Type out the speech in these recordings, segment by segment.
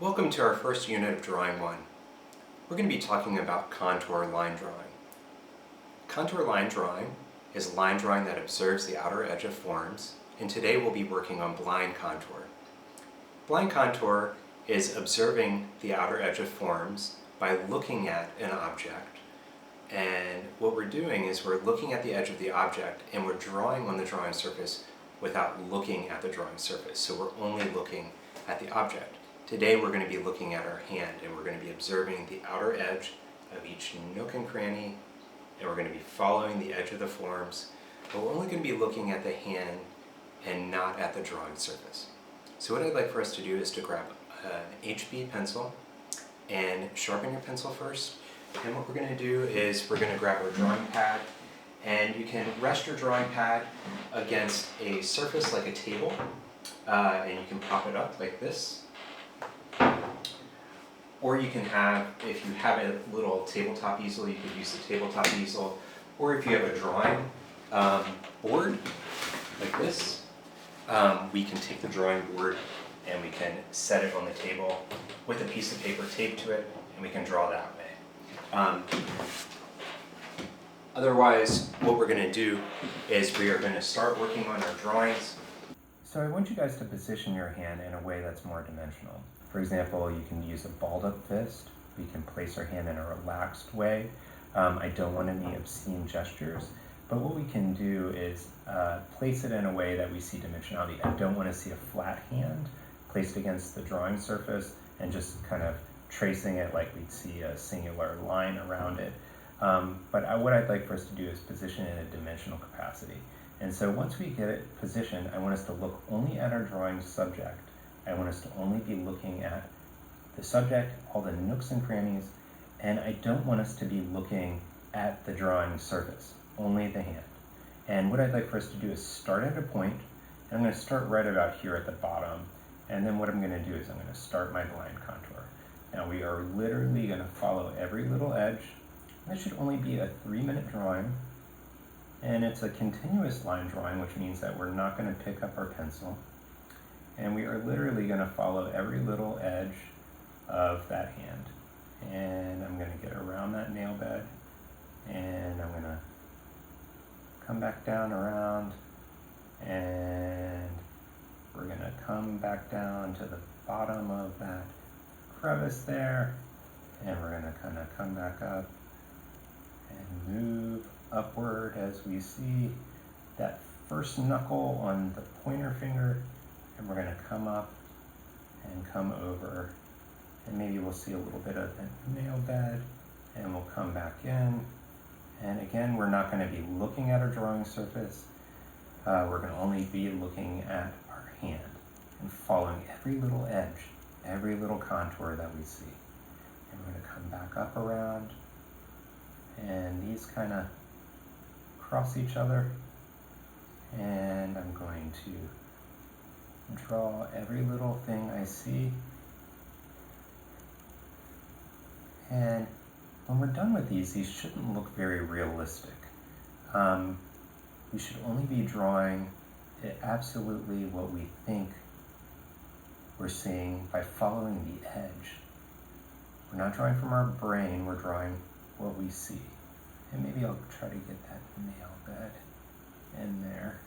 Welcome to our first unit of Drawing 1. We're going to be talking about contour line drawing. Contour line drawing is line drawing that observes the outer edge of forms, and today we'll be working on blind contour. Blind contour is observing the outer edge of forms by looking at an object, and what we're doing is we're looking at the edge of the object and we're drawing on the drawing surface without looking at the drawing surface, so we're only looking at the object. Today we're going to be looking at our hand and we're going to be observing the outer edge of each nook and cranny, and we're going to be following the edge of the forms, but we're only going to be looking at the hand and not at the drawing surface. So what I'd like for us to do is to grab an HB pencil and sharpen your pencil first, and what we're going to do is we're going to grab our drawing pad, and you can rest your drawing pad against a surface like a table, and you can prop it up like this. Or you can have, if you have a little tabletop easel, you could use the tabletop easel. Or if you have a drawing board like this, we can take the drawing board and we can set it on the table with a piece of paper taped to it, and we can draw that way. Otherwise, what we're going to do is we are going to start working on our drawings. So I want you guys to position your hand in a way that's more dimensional. For example, you can use a balled up fist. We can place our hand in a relaxed way. I don't want any obscene gestures, but what we can do is place it in a way that we see dimensionality. I don't want to see a flat hand placed against the drawing surface and just kind of tracing it like we'd see a singular line around it. But what I'd like for us to do is position it in a dimensional capacity. And so once we get it positioned, I want us to look only at our drawing subject. I want us to only be looking at the subject, all the nooks and crannies, and I don't want us to be looking at the drawing surface, only the hand. And what I'd like for us to do is start at a point, and I'm going to start right about here at the bottom, and then what I'm going to do is I'm going to start my blind contour. Now we are literally going to follow every little edge. This should only be a 3-minute drawing, and it's a continuous line drawing, which means that we're not going to pick up our pencil. And we are literally going to follow every little edge of that hand. And I'm going to get around that nail bed, and I'm going to come back down around, and we're going to come back down to the bottom of that crevice there, and we're going to kind of come back up and move upward as we see that first knuckle on the pointer finger. And we're going to come up and come over, and maybe we'll see a little bit of the nail bed, and we'll come back in. And again, we're not going to be looking at our drawing surface. We're going to only be looking at our hand and following every little edge, every little contour that we see. And we're going to come back up around, and these kind of cross each other, and I'm going to draw every little thing I see. And when we're done with these shouldn't look very realistic. We should only be drawing absolutely what we think we're seeing by following the edge. We're not drawing from our brain, we're drawing what we see. And maybe I'll try to get that nail bed in there.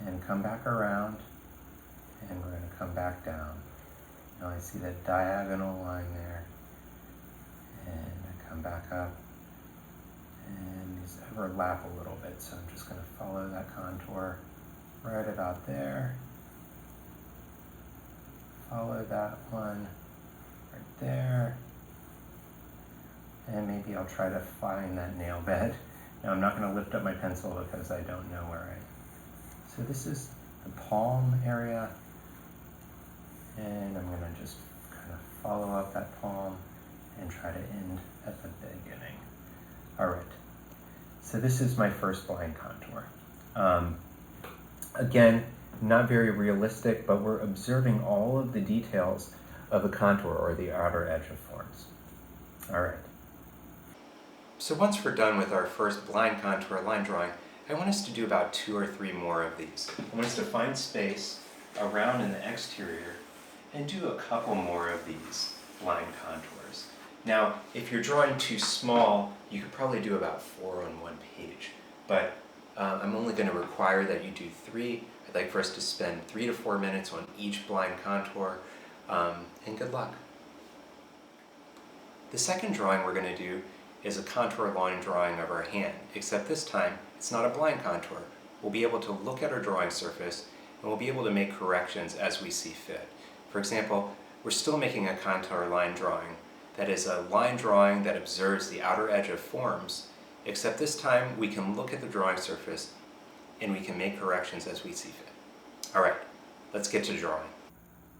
And come back around. And we're going to come back down. Now I see that diagonal line there. And I come back up. And these overlap a little bit, so I'm just going to follow that contour right about there. Follow that one right there. And maybe I'll try to find that nail bed. Now I'm not going to lift up my pencil because I don't know where I am. So this is the palm area. And I'm going to just kind of follow up that palm and try to end at the beginning. All right, so this is my first blind contour. Again, not very realistic, but we're observing all of the details of a contour or the outer edge of forms. All right. So once we're done with our first blind contour line drawing, I want us to do about 2 or 3 more of these. I want us to find space around in the exterior and do a couple more of these line contours. Now, if you're drawing too small, you could probably do about 4 on one page, but I'm only going to require that you do 3. I'd like for us to spend 3 to 4 minutes on each blind contour, and good luck. The second drawing we're going to do is a contour line drawing of our hand, except this time it's not a blind contour. We'll be able to look at our drawing surface and we'll be able to make corrections as we see fit. For example, we're still making a contour line drawing that is a line drawing that observes the outer edge of forms, except this time we can look at the drawing surface and we can make corrections as we see fit. All right, let's get to drawing.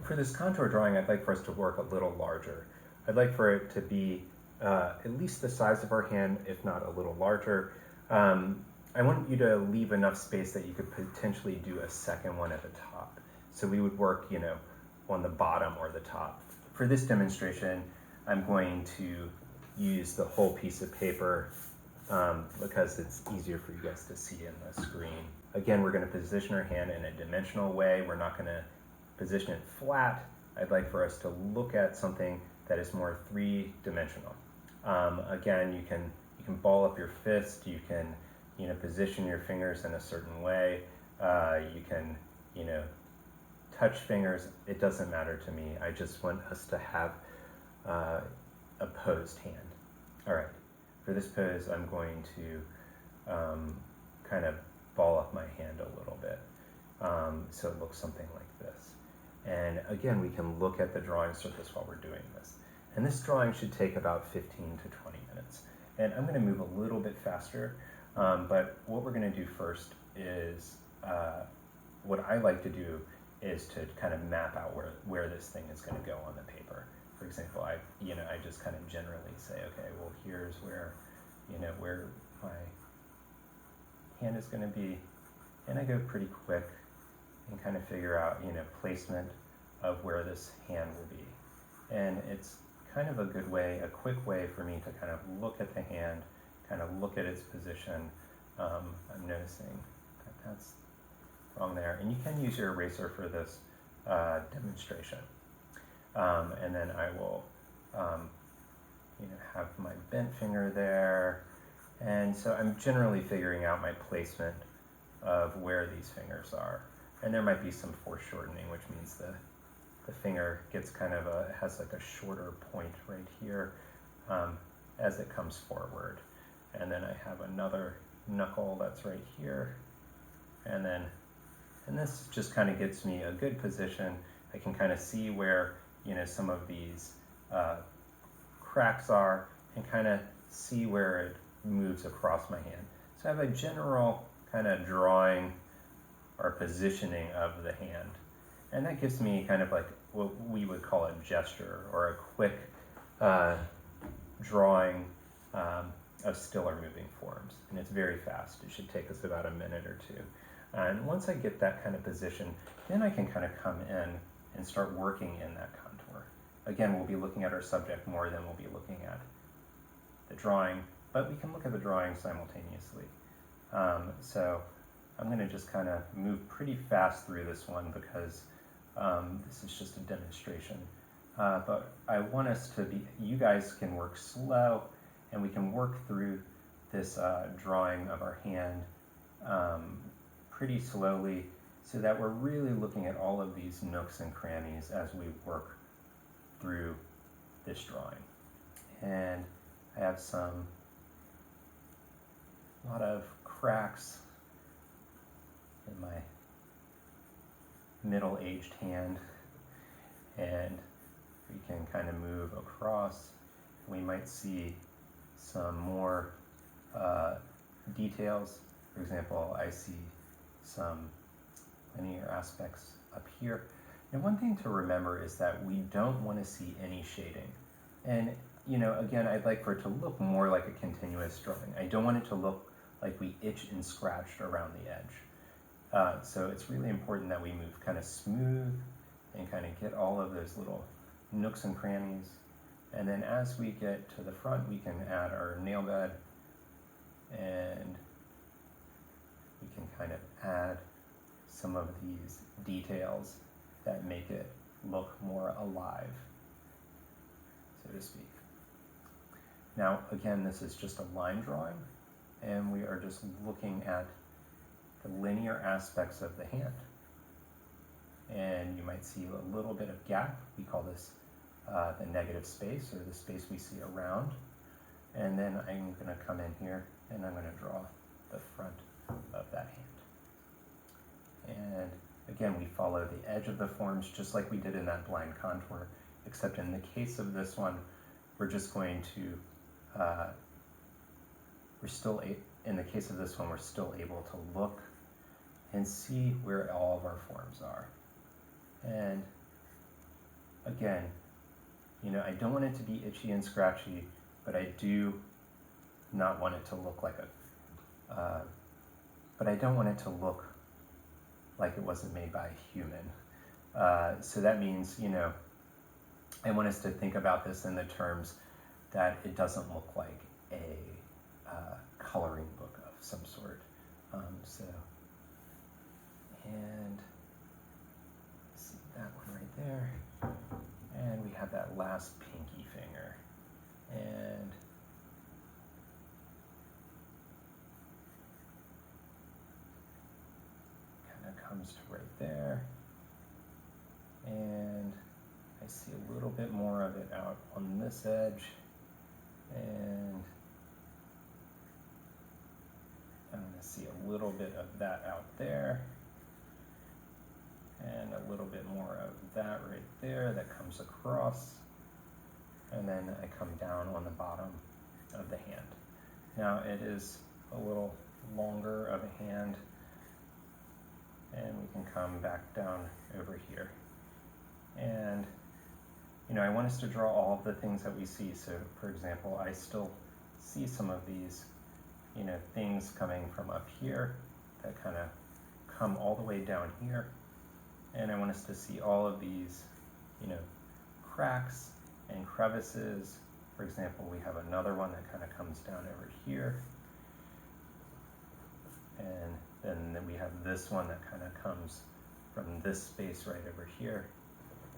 For this contour drawing, I'd like for us to work a little larger. I'd like for it to be at least the size of our hand, if not a little larger. I want you to leave enough space that you could potentially do a second one at the top. So we would work, on the bottom or the top. For this demonstration, I'm going to use the whole piece of paper because it's easier for you guys to see in the screen. Again, we're going to position our hand in a dimensional way. We're not going to position it flat. I'd like for us to look at something that is more three-dimensional. Again, you can ball up your fist. You can position your fingers in a certain way. You can touch fingers. It doesn't matter to me. I just want us to have a posed hand. All right. For this pose, I'm going to kind of ball up my hand a little bit so it looks something like this. And again, we can look at the drawing surface while we're doing this. And this drawing should take about 15 to 20 minutes. And I'm going to move a little bit faster, but what we're going to do first is, what I like to do is to kind of map out where this thing is going to go on the paper. For example, I just kind of generally say, okay, well, here's where my hand is going to be, and I go pretty quick and kind of figure out, placement of where this hand will be. And it's kind of a good way, a quick way for me to kind of look at the hand, kind of look at its position. I'm noticing that that's wrong there. And you can use your eraser for this demonstration. And then I will, have my bent finger there. And so I'm generally figuring out my placement of where these fingers are. And there might be some foreshortening, which means the finger gets kind of has like a shorter point right here as it comes forward. And then I have another knuckle that's right here. And this just kind of gets me a good position. I can kind of see where, some of these cracks are and kind of see where it moves across my hand. So I have a general kind of drawing or positioning of the hand. And that gives me kind of like what we would call a gesture or a quick drawing of still or moving forms. And it's very fast. It should take us about a minute or two. And once I get that kind of position, then I can kind of come in and start working in that contour. Again, we'll be looking at our subject more than we'll be looking at the drawing, but we can look at the drawing simultaneously. So I'm going to just kind of move pretty fast through this one because this is just a demonstration. But I want us to be, you guys can work slow and we can work through this drawing of our hand pretty slowly so that we're really looking at all of these nooks and crannies as we work through this drawing. And I have a lot of cracks in my middle-aged hand, and we can kind of move across. We might see some more details. For example, I see some linear aspects up here. And one thing to remember is that we don't want to see any shading. And again, I'd like for it to look more like a continuous drawing. I don't want it to look like we itched and scratched around the edge. So it's really important that we move kind of smooth and kind of get all of those little nooks and crannies. And then as we get to the front, we can add our nail bed and we can kind of add some of these details that make it look more alive, so to speak. Now, again, this is just a line drawing, and we are just looking at the linear aspects of the hand. And you might see a little bit of gap. We call this the negative space, or the space we see around. And then I'm going to come in here and I'm going to draw the front of that hand. And again, we follow the edge of the forms just like we did in that blind contour, except in the case of this one, we're just going to, in the case of this one, we're still able to look and see where all of our forms are. And again, you know, I don't want it to be itchy and scratchy, but I do not want it to look like but I don't want it to look like it wasn't made by a human. So that means, you know, I want us to think about this in the terms that it doesn't look like a coloring book of some sort. And see that one right there. And we have that last pinky finger. And kind of comes to right there. And I see a little bit more of it out on this edge. And I'm going to see a little bit of that out there. And a little bit more of that right there that comes across. And then I come down on the bottom of the hand. Now it is a little longer of a hand, and we can come back down over here. And you know, I want us to draw all of the things that we see. So for example, I still see some of these, you know, things coming from up here that kind of come all the way down here. And I want us to see all of these, you know, cracks and crevices. For example, we have another one that kind of comes down over here. And then we have this one that kind of comes from this space right over here.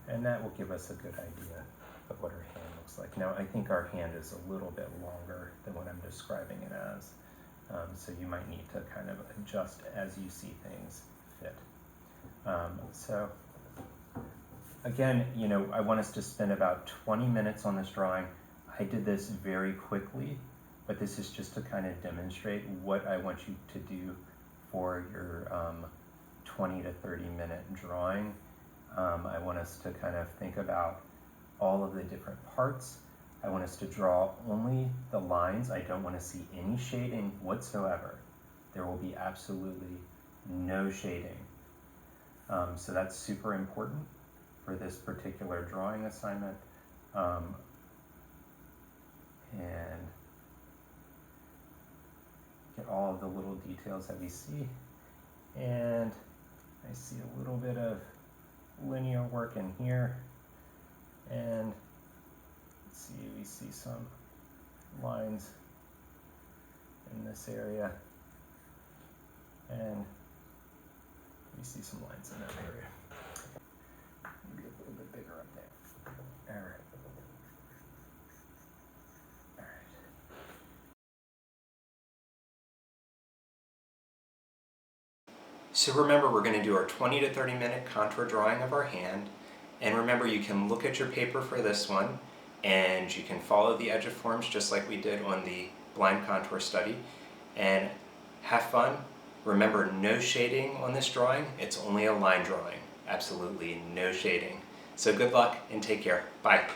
And that will give us a good idea of what our hand looks like. Now, I think our hand is a little bit longer than what I'm describing it as. So you might need to kind of adjust as you see things fit. So again, you know, I want us to spend about 20 minutes on this drawing. I did this very quickly, but this is just to kind of demonstrate what I want you to do for your 20 to 30 minute drawing. I want us to kind of think about all of the different parts. I want us to draw only the lines. I don't want to see any shading whatsoever. There will be absolutely no shading. So that's super important for this particular drawing assignment. And get all of the little details that we see. And I see a little bit of linear work in here. And let's see, we see some lines in this area. And we see some lines in that area. Maybe a little bit bigger up there. All right. All right. So remember, we're going to do our 20 to 30 minute contour drawing of our hand. And remember, you can look at your paper for this one, and you can follow the edge of forms just like we did on the blind contour study. And have fun. Remember, no shading on this drawing. It's only a line drawing. Absolutely no shading. So good luck and take care. Bye.